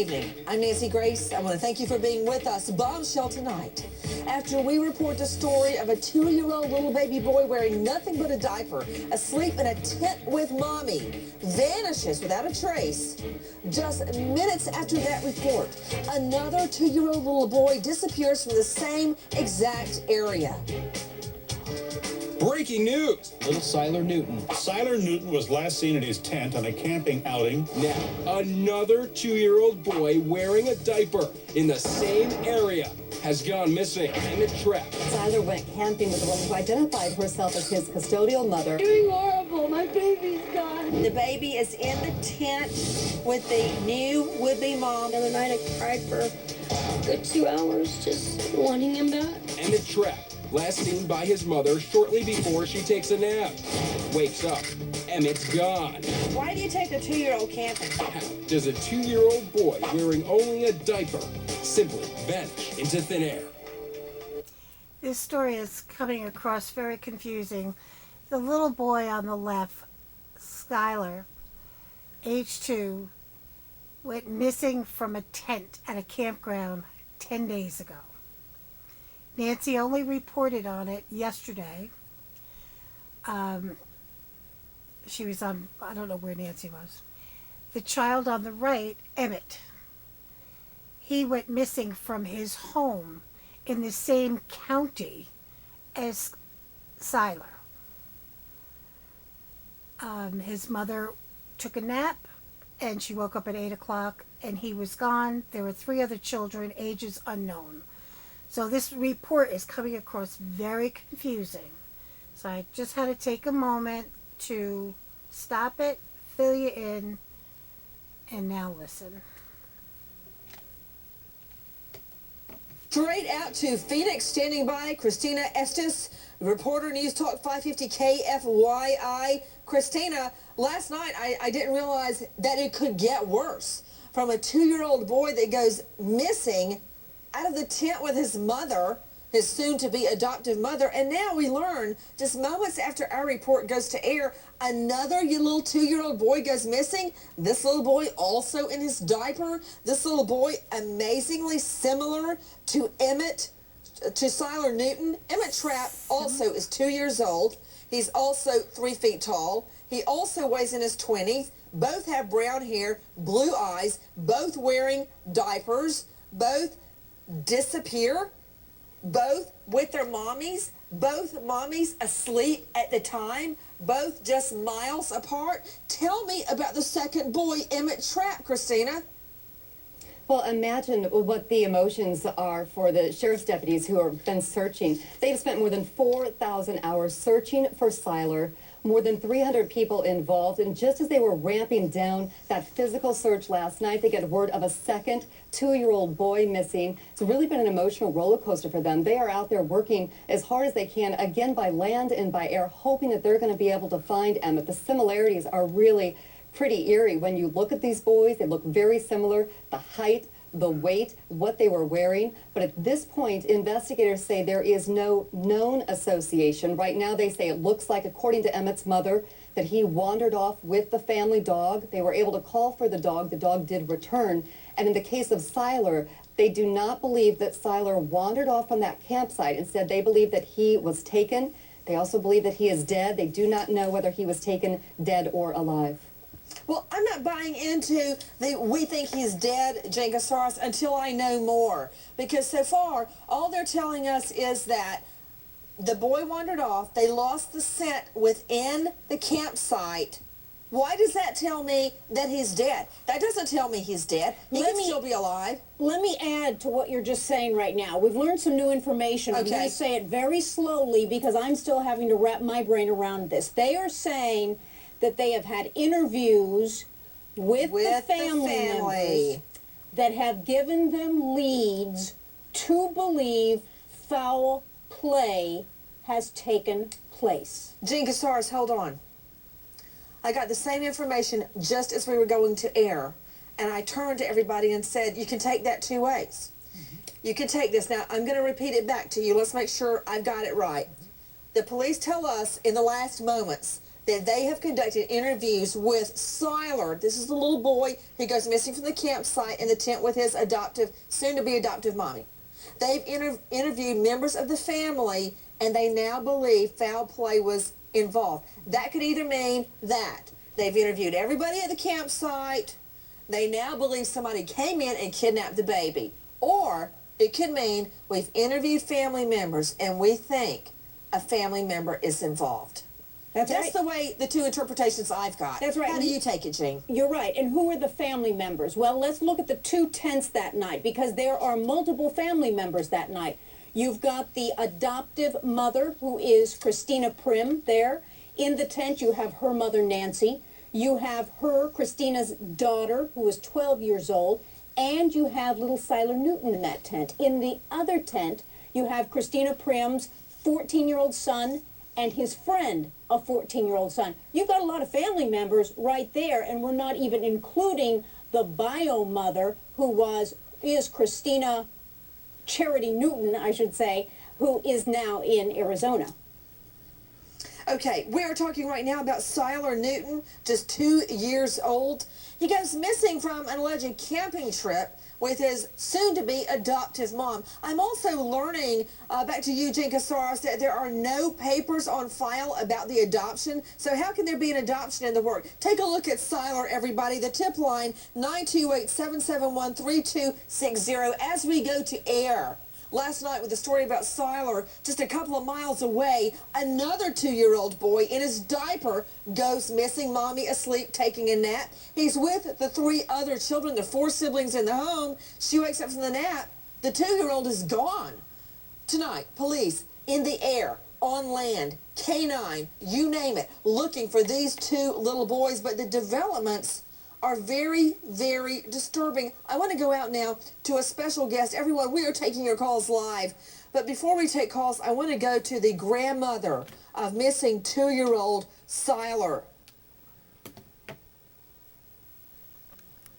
Evening. I'm Nancy Grace. I want to thank you for being with us. Bombshell tonight. After we report the story of a 2-year-old little baby boy wearing nothing but a diaper, asleep in a tent with mommy, vanishes without a trace. Just minutes after that report, another 2-year-old little boy disappears from the same exact area. Breaking news! Little Sylar Newton. Sylar Newton was last seen in his tent on a camping outing. Now, another 2-year-old boy wearing a diaper in the same area has gone missing. Emmett Trapp. Sylar went camping with a woman who identified herself as his custodial mother. Doing horrible. My baby's gone. The baby is in the tent with the new would-be mom. The other night I cried for a good 2 hours just wanting him back. Emmett Trapp, last seen by his mother shortly before she takes a nap. Wakes up. Emmett's gone. Why do you take the 2-year-old camping? How does a 2-year-old boy wearing only a diaper simply vanish into thin air? This story is coming across very confusing. The little boy on the left, Sylar, age 2, went missing from a tent at a campground 10 days ago. Nancy only reported on it yesterday. She was on, I don't know where Nancy was. The child on the right, Emmett, he went missing from his home in the same county as Sylar. His mother took a nap and she woke up at 8 o'clock and he was gone. There were 3 other children, ages unknown. So this report is coming across very confusing. So I just had to take a moment to stop it, fill you in, and now listen. Straight out to Phoenix, standing by, Christina Estes, reporter, News Talk 550 KFYI. Christina, last night I didn't realize that it could get worse. From a 2-year-old boy that goes missing out of the tent with his mother, his soon-to-be adoptive mother, and now we learn, just moments after our report goes to air, another little 2-year-old boy goes missing. This little boy also in his diaper. This little boy amazingly similar to Sylar Newton. Emmett Trapp also is 2 years old. He's also 3 feet tall. He also weighs in his 20s. Both have brown hair, blue eyes, both wearing diapers, both disappear, both with their mommies, both mommies asleep at the time, both just miles apart. Tell me about the second boy, Emmett Trapp, Christina. Well, imagine what the emotions are for the sheriff's deputies who have been searching. They've spent more than 4,000 hours searching for Sylar. More than 300 people involved, and just as they were ramping down that physical search last night, they get word of a second 2-year-old boy missing. It's really been an emotional roller coaster for them. They are out there working as hard as they can, again by land and by air, hoping that they're going to be able to find Emmett. The similarities are really pretty eerie. When you look at these boys, they look very similar. The height, the weight, what they were wearing. But at this point, investigators say there is no known association. Right now, they say it looks like, according to Emmett's mother, that he wandered off with the family dog. They were able to call for the dog. The dog did return. And in the case of Sylar, they do not believe that Sylar wandered off from that campsite. Instead, they believe that he was taken. They also believe that he is dead. They do not know whether he was taken dead or alive. Well, I'm not buying into the we think he's dead, Jengasaurus, until I know more. Because so far, all they're telling us is that the boy wandered off, they lost the scent within the campsite. Why does that tell me that he's dead? That doesn't tell me he's dead. He can still be alive. Let me add to what you're just saying right now. We've learned some new information. I'm going to say it very slowly because I'm still having to wrap my brain around this. They are saying that they have had interviews with the family members that have given them leads to believe foul play has taken place. Jengasaurus, hold on. I got the same information just as we were going to air, and I turned to everybody and said, you can take that 2 ways. You can take this. Now, I'm going to repeat it back to you. Let's make sure I've got it right. The police tell us in the last moments that they have conducted interviews with Sylar. This is the little boy who goes missing from the campsite in the tent with his soon-to-be adoptive mommy. They've interviewed members of the family, and they now believe foul play was involved. That could either mean that they've interviewed everybody at the campsite, they now believe somebody came in and kidnapped the baby, or it could mean we've interviewed family members and we think a family member is involved. That's right. the way, the two interpretations I've got. That's right. How do you take it, Jean? You're right. And who are the family members? Well, let's look at the two tents that night, because there are multiple family members that night. You've got the adoptive mother, who is Christina Prim, there. In the tent, you have her mother, Nancy. You have Christina's daughter, who is 12 years old. And you have little Sylar Newton in that tent. In the other tent, you have Christina Prim's 14-year-old son and his friend, a 14-year-old son. You've got a lot of family members right there, and we're not even including the bio mother, who is Christina Charity Newton, I should say, who is now in Arizona. Okay, we are talking right now about Sylar Newton, just 2 years old. He goes missing from an alleged camping trip with his soon-to-be adoptive mom. I'm also learning, back to you, Jean Casares, that there are no papers on file about the adoption. So how can there be an adoption in the work? Take a look at Sylar, everybody. The tip line, 928-771-3260, as we go to air. Last night with the story about Sylar, just a couple of miles away, another 2-year-old boy in his diaper goes missing, mommy asleep taking a nap. He's with the 3 other children, the 4 siblings in the home. She wakes up from the nap. The 2-year-old is gone. Tonight, police in the air, on land, K-9, you name it, looking for these 2 little boys, but the developments are very, very disturbing. I want to go out now to a special guest. Everyone, we are taking your calls live. But before we take calls, I want to go to the grandmother of missing 2-year-old Sylar.